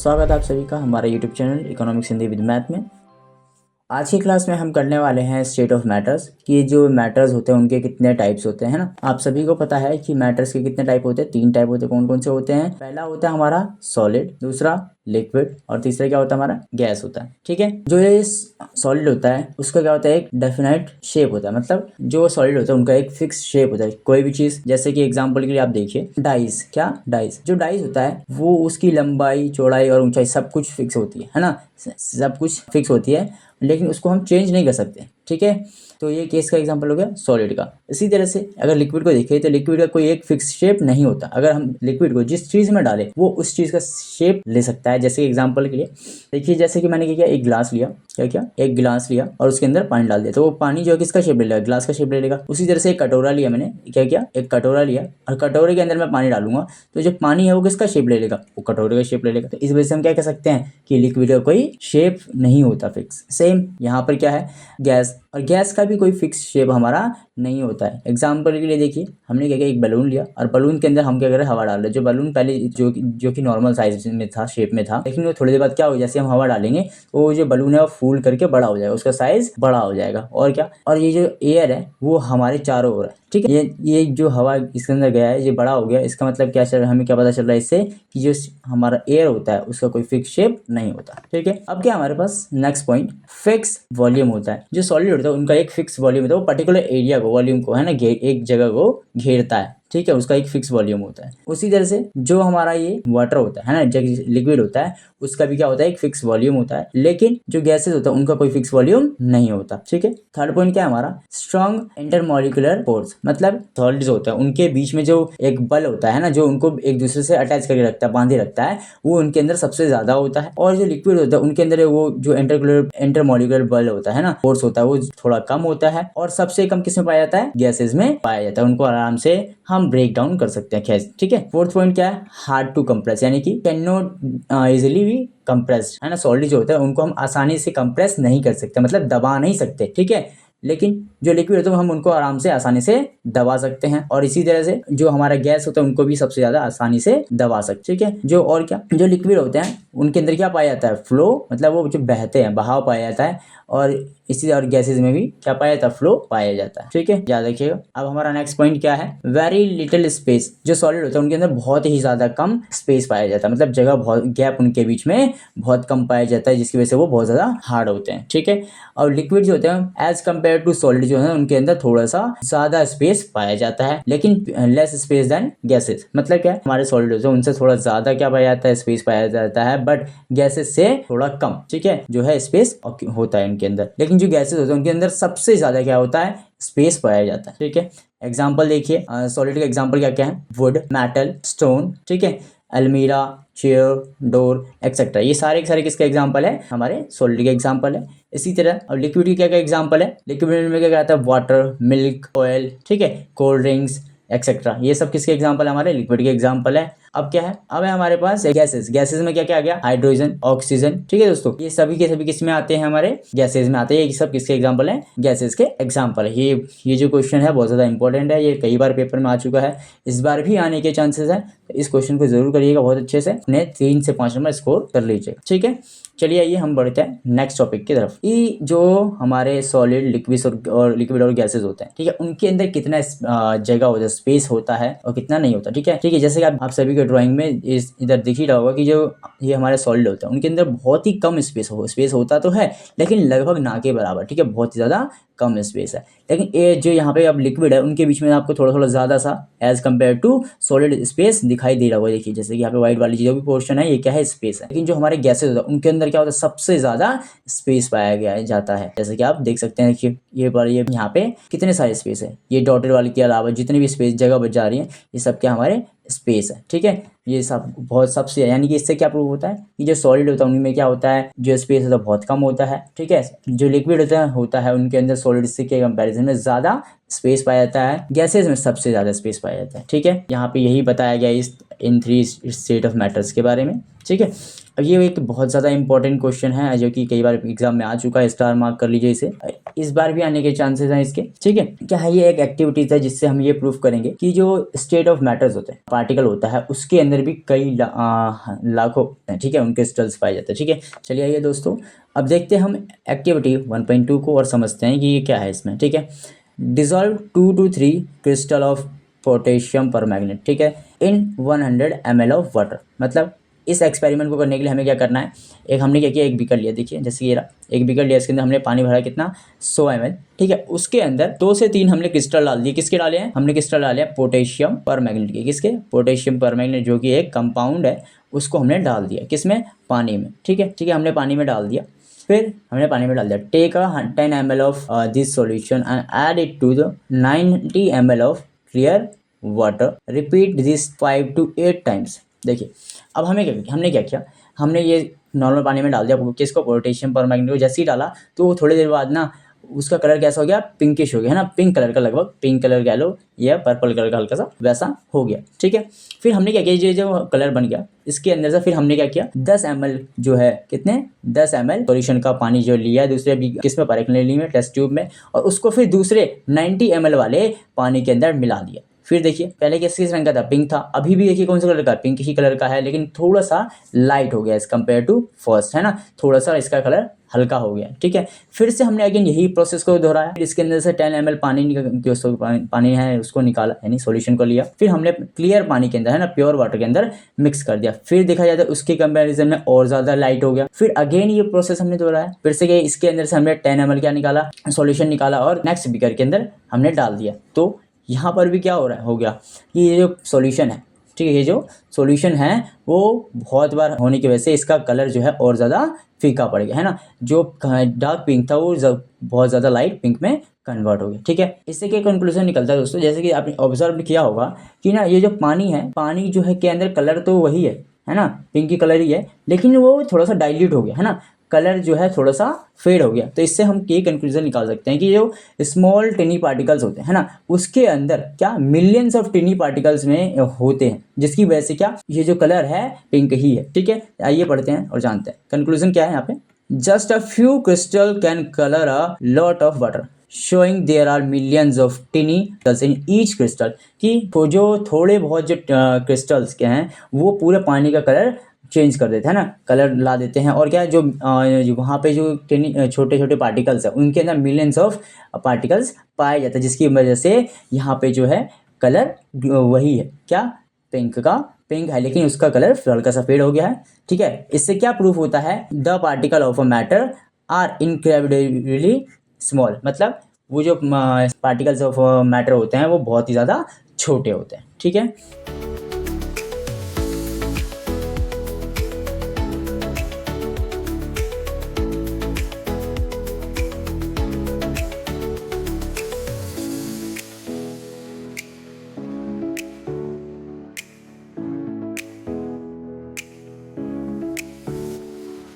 स्वागत है आप सभी का हमारे YouTube channel economics Hindi with math में। आज की क्लास में हम करने वाले हैं स्टेट ऑफ मैटर्स कि जो मैटर्स होते हैं उनके कितने टाइप्स होते हैं ना। आप सभी को पता है कि मैटर्स के कितने टाइप होते हैं, 3 टाइप होते हैं। कौन कौन से होते हैं? पहला होता है हमारा सॉलिड, दूसरा लिक्विड और तीसरा क्या होता है हमारा गैस होता है। ठीक है, जो ये सॉलिड होता है उसका क्या होता है, एक डेफिनेट शेप होता है। मतलब जो सॉलिड होता है उनका एक फिक्स शेप होता है। कोई भी चीज, जैसे कि एग्जांपल के लिए आप देखिए डाइस, क्या डाइस, जो डाइस होता है वो उसकी लंबाई, चौड़ाई और ऊंचाई सब कुछ फिक्स होती है ना, सब कुछ फिक्स होती है, लेकिन उसको हम चेंज नहीं कर सकते। ठीक है, तो ये केस का एग्जांपल हो गया सॉलिड का। इसी तरह से अगर लिक्विड को देखें तो लिक्विड का कोई एक फिक्स शेप नहीं होता। अगर हम लिक्विड को जिस चीज में डालें वो उस चीज का शेप ले सकता है। जैसे एग्जांपल के लिए देखिए, जैसे कि मैंने क्या किया, एक गिलास लिया, क्या एक गिलास लिया और उसके अंदर पानी डाल दिया, तो वो पानी जो है किसका शेप ले लेगा, ग्लास का शेप ले लेगा। उसी तरह से एक कटोरा लिया, मैंने क्या किया, एक कटोरा लिया और कटोरे के अंदर मैं पानी डालूंगा तो जो पानी है वो किसका शेप ले लेगा, वो कटोरे का शेप ले लेगा। तो इस वजह से हम क्या कह सकते हैं कि लिक्विड का कोई शेप नहीं होता फिक्स। सेम यहाँ पर क्या है, गैस, और गैस का भी कोई फिक्स शेप हमारा नहीं होता है। एग्जाम्पल के लिए देखिए, हमने क्या किया, एक बलून लिया और बलून के अंदर हम क्या कर रहे हैं, हवा डाल रहे हैं। जो बलून पहले जो कि नॉर्मल साइज में था, शेप में था, लेकिन वो थोड़ी देर बाद क्या हो, जैसे हम हवा डालेंगे तो वो जो बलून है वो फूल करके बड़ा हो जाएगा, उसका साइज बड़ा हो जाएगा। और क्या, और ये जो एयर है वो हमारे चारों ओर है। ठीक है, ये जो हवा इसके अंदर गया है ये बड़ा हो गया। इसका मतलब क्या चल रहा है, हमें क्या पता चल रहा है इससे कि जो हमारा एयर होता है उसका कोई फिक्स शेप नहीं होता। ठीक है, अब क्या हमारे पास नेक्स्ट पॉइंट फिक्स वॉल्यूम होता है। जो सॉलिड होता है उनका एक फिक्स वॉल्यूम होता है, वो पर्टिकुलर एरिया को, वॉल्यूम को है ना, एक जगह को घेरता है। ठीक है, उसका एक फिक्स वॉल्यूम होता है। उसी तरह से जो हमारा ये वाटर होता है ना, जो लिक्विड होता है उसका भी क्या होता है, एक फिक्स वॉल्यूम होता है। लेकिन जो गैसेस होता है उनका कोई फिक्स वॉल्यूम नहीं होता। ठीक है, थर्ड पॉइंट क्या है हमारा, स्ट्रॉन्ग इंटरमॉलिक्यूलर फोर्स। मतलब सॉलिड्स होता है उनके बीच में जो एक बल होता है ना, जो उनको एक दूसरे से अटैच करके रखता है, बांधे रखता है, वो उनके अंदर सबसे ज्यादा होता है। और जो लिक्विड होता है उनके अंदर वो जो इंटरमॉलिक्यूलर बल होता है ना, फोर्स होता है, वो थोड़ा कम होता है। और सबसे कम किसमें पाया जाता है, गैसेस में पाया जाता है। उनको आराम से हम ब्रेक डाउन कर सकते हैं। खैर ठीक है, फोर्थ पॉइंट क्या है, हार्ड टू कंप्रेस, यानी कि can not easily be compressed, है ना। सॉलिड जो होता है उनको हम आसानी से कंप्रेस नहीं कर सकते, मतलब दबा नहीं सकते। ठीक है, लेकिन जो लिक्विड होता है हम उनको आराम से आसानी से दबा सकते हैं। और इसी तरह से जो हमारा गैस होता है उनको भी सबसे ज्यादा आसानी से दबा सकते। ठीक है, जो और क्या, जो लिक्विड होते हैं उनके अंदर क्या पाया जाता है, फ्लो, मतलब वो जो बहते हैं, बहाव पाया जाता है। और इसी और गैसेज में भी क्या पाया जाता है, फ्लो पाया जाता है। ठीक है, याद रखिएगा। अब हमारा नेक्स्ट पॉइंट क्या है, वेरी लिटिल स्पेस। जो सॉलिड होता है उनके अंदर बहुत ही ज्यादा कम स्पेस पाया जाता है, मतलब जगह बहुत, गैप उनके बीच में बहुत कम पाया जाता है, जिसकी वजह से वो बहुत ज्यादा हार्ड होते हैं। ठीक है, और लिक्विड जो होते हैं एज कम्पेयर टू सॉलिड जो है उनके अंदर थोड़ा सा ज्यादा स्पेस पाया जाता है, लेकिन लेस स्पेस देन गैसेस। मतलब क्या है, हमारे सॉलिड होते हैं उनसे थोड़ा ज्यादा क्या पाया जाता है, स्पेस पाया जाता है, बट गैसेस से थोड़ा कम। ठीक है, जो है स्पेस होता है उनके अंदर। लेकिन जो गैसेस होते हैं उनके अंदर सबसे ज्यादा क्या होता है, स्पेस पाया जाता है। ठीक है, एग्जाम्पल देखिए, सॉलिड का एग्जाम्पल क्या क्या है, वुड, मेटल, स्टोन, ठीक है, अलमीरा, चेयर, डोर एक्सेट्रा। ये सारे के सारे किसके एग्जाम्पल है, हमारे सॉलिड के एग्जाम्पल है। इसी तरह अब लिक्विड की क्या क्या एग्जाम्पल है, लिक्विड में क्या क्या आता है, वाटर, मिल्क, ऑयल, ठीक है, कोल्ड ड्रिंक्स एक्सेट्रा। ये सब किसके एग्जाम्पल है, हमारे लिक्विड के एग्जाम्पल है। अब क्या है, अब है हमारे पास गैसेस। गैसेस में क्या क्या आ गया, हाइड्रोजन, ऑक्सीजन। ठीक है दोस्तों, ये सभी के सभी किस में आते हैं, हमारे गैसेस में आते हैं। ये सब किसके एग्जाम्पल है, गैसेस के एग्जाम्पल है। ये जो क्वेश्चन है बहुत ज्यादा इंपॉर्टेंट है, ये कई बार पेपर में आ चुका है, इस बार भी आने के चांसेस है। तो इस क्वेश्चन को जरूर करिएगा बहुत अच्छे से, अपने 3 से 5 नंबर स्कोर कर लीजिएगा। ठीक है, चलिए आइए हम बढ़ते हैं नेक्स्ट टॉपिक की तरफ। ये जो हमारे सॉलिड, लिक्विड और गैसेस होते हैं, ठीक है, उनके अंदर कितना जगह होता है, स्पेस होता है और कितना नहीं होता। ठीक है, ठीक है, जैसे कि आप सभी के ड्राइंग में इधर दिख ही रहा होगा कि जो ये हमारे सॉलिड होता है उनके अंदर बहुत ही कम स्पेस होता तो है, लेकिन लगभग ना के बराबर। ठीक है, बहुत ही ज्यादा कम स्पेस है। लेकिन ये जो यहाँ पे अब लिक्विड है उनके बीच में आपको थोड़ा थोड़ा ज्यादा सा as compare to solid space दिखाई दे रहा होगा। देखिए जैसे कि यहाँ पे व्हाइट वाली जो भी पोर्शन है ये क्या है, स्पेस है। लेकिन जो हमारे गैसेज होता है उनके अंदर क्या होता है, सबसे ज्यादा स्पेस पाया गया जाता है। जैसे कि आप देख सकते हैं, देखिए ये यहाँ पे कितने सारे स्पेस है। ये डॉटेड वाले के अलावा जितनी भी स्पेस जगह बच जा रही है ये सब क्या हमारे स्पेस है। ठीक है, ये सब बहुत सबसे, यानी कि इससे क्या प्रूव होता है कि जो सॉलिड होता है उनमें क्या होता है, जो स्पेस होता है बहुत कम होता है। ठीक है, जो लिक्विड होता है उनके अंदर सॉलिड से के कंपैरिजन में ज्यादा स्पेस पाया जाता है, गैसेज में सबसे ज्यादा स्पेस पाया जाता है। ठीक है, यहाँ पे यही बताया गया इस इन 3 स्टेट ऑफ मैटर्स के बारे में। ठीक है, अब ये एक बहुत ज़्यादा इंपॉर्टेंट क्वेश्चन है जो कि कई बार एग्जाम में आ चुका है, स्टार मार्क कर लीजिए इसे, इस बार भी आने के चांसेस हैं इसके, ठीक है। क्या है, ये एक एक्टिविटीज है जिससे हम ये प्रूफ करेंगे कि जो स्टेट ऑफ मैटर्स होते हैं, पार्टिकल होता है, उसके अंदर भी कई लाखों, ठीक है, उनके क्रिस्टल्स पाए जाते हैं, ठीक है। चलिए आइए दोस्तों, अब देखते हैं हम एक्टिविटी 1.2 को और समझते हैं कि ये क्या है इसमें, ठीक है। Dissolve 2 to 3 crystal of potassium पर मैग्नेट, ठीक है, इन 100 ml ऑफ वाटर। मतलब इस एक्सपेरिमेंट को करने के लिए हमें क्या करना है, एक हमने क्या किया, एक बीकर लिया, देखिए जैसे ये रहा, एक बीकर लिया, इसके अंदर हमने पानी भरा कितना 100 ml, ठीक है। उसके अंदर 2 से 3 हमने क्रिस्टल डाल दिए, किसके डाले हैं, हमने क्रिस्टल डाले हैं पोटेशियम पर मैग्नेट के, किसके, पोटेशियम पर मैग्नेट, जो कि एक कंपाउंड है, उसको हमने डाल दिया किसमें, पानी में, ठीक है, ठीक है, हमने पानी में डाल दिया। फिर हमने पानी में डाल दिया, take a 10 ml of this solution and add it to the 90 ml of clear water, repeat this 5 to 8 times. देखिए अब हमने क्या किया, हमने ये नॉर्मल पानी में डाल दिया किसको, पोटेशियम पर मैग्नेट को। जैसे ही डाला तो थोड़ी देर बाद ना उसका कलर कैसा हो गया, पिंकिश हो गया, है ना, पिंक कलर का, लगभग पिंक कलर कह लो या पर्पल कलर का हल्का सा वैसा हो गया, ठीक है। फिर हमने क्या किया, जो कलर बन गया इसके अंदर से, फिर हमने क्या किया, 10 ml जो है, कितने, 10 ml सॉल्यूशन का पानी जो लिया है दूसरे किस में, परखने ली में, टेस्ट ट्यूब में, और उसको फिर दूसरे 90 ml वाले पानी के अंदर मिला दिया। फिर देखिए पहले किस रंग का था, पिंक था, अभी भी देखिए कौन सा कलर का, पिंक ही कलर का है, लेकिन थोड़ा सा लाइट हो गया एज कम्पेयर टू फर्स्ट, है ना, थोड़ा सा इसका कलर हल्का हो गया, ठीक है। फिर से हमने अगेन यही प्रोसेस को दोहराया, इसके अंदर से 10 ml पानी है उसको निकाला, यानी सॉल्यूशन को लिया, फिर हमने क्लियर पानी के अंदर, है ना, प्योर वाटर के अंदर मिक्स कर दिया। फिर देखा जाए तो उसके कंपैरिजन में और ज़्यादा लाइट हो गया। फिर अगेन ये प्रोसेस हमने दोहराया, फिर से इसके अंदर से हमने 10 ml क्या निकाला, सॉल्यूशन निकाला, और नेक्स्ट बीकर के अंदर हमने डाल दिया। तो यहाँ पर भी क्या हो गया कि ये जो सॉल्यूशन है, ठीक है, ये जो सॉल्यूशन है वो बहुत बार होने की वजह से इसका कलर जो है और ज़्यादा फीका पड़ गया, है ना, जो डार्क पिंक था वो बहुत ज़्यादा लाइट पिंक में कन्वर्ट हो गया, ठीक है। इससे क्या कंक्लूजन निकलता है दोस्तों, जैसे कि आपने ऑब्जर्व किया होगा कि ना ये जो पानी है, पानी जो है के अंदर कलर तो वही है ना, पिंक की कलर ही है, लेकिन वो थोड़ा सा डाइल्यूट हो गया, है ना, कलर जो है थोड़ा सा फेड हो गया। तो इससे हम ये कंक्लूजन निकाल सकते हैं कि जो स्मॉल टिनी पार्टिकल्स होते हैं, है ना, उसके अंदर क्या मिलियंस ऑफ टिनी पार्टिकल्स में होते हैं, जिसकी वजह से क्या ये जो कलर है पिंक ही है, ठीक है। आइए पढ़ते हैं और जानते हैं कंक्लूजन क्या है यहाँ पे। Just a few crystal can colour a lot of water, showing there are millions of tiny in each crystal, कि जो थोड़े बहुत जो क्रिस्टल्स के हैं वो पूरे पानी का कलर चेंज कर देते हैं ना, कलर ला देते हैं। और क्या जो वहाँ पे जो छोटे छोटे पार्टिकल्स हैं उनके अंदर मिलियंस ऑफ पार्टिकल्स पाए जाते हैं, जिसकी वजह से यहाँ पे जो है कलर वही है, क्या, पिंक है, लेकिन उसका कलर हल्का सा फेड हो गया है, ठीक है। इससे क्या प्रूफ होता है, the particle of a matter are incredibly small, मतलब वो जो पार्टिकल्स ऑफ मैटर होते हैं वो बहुत ही ज़्यादा छोटे होते हैं, ठीक है।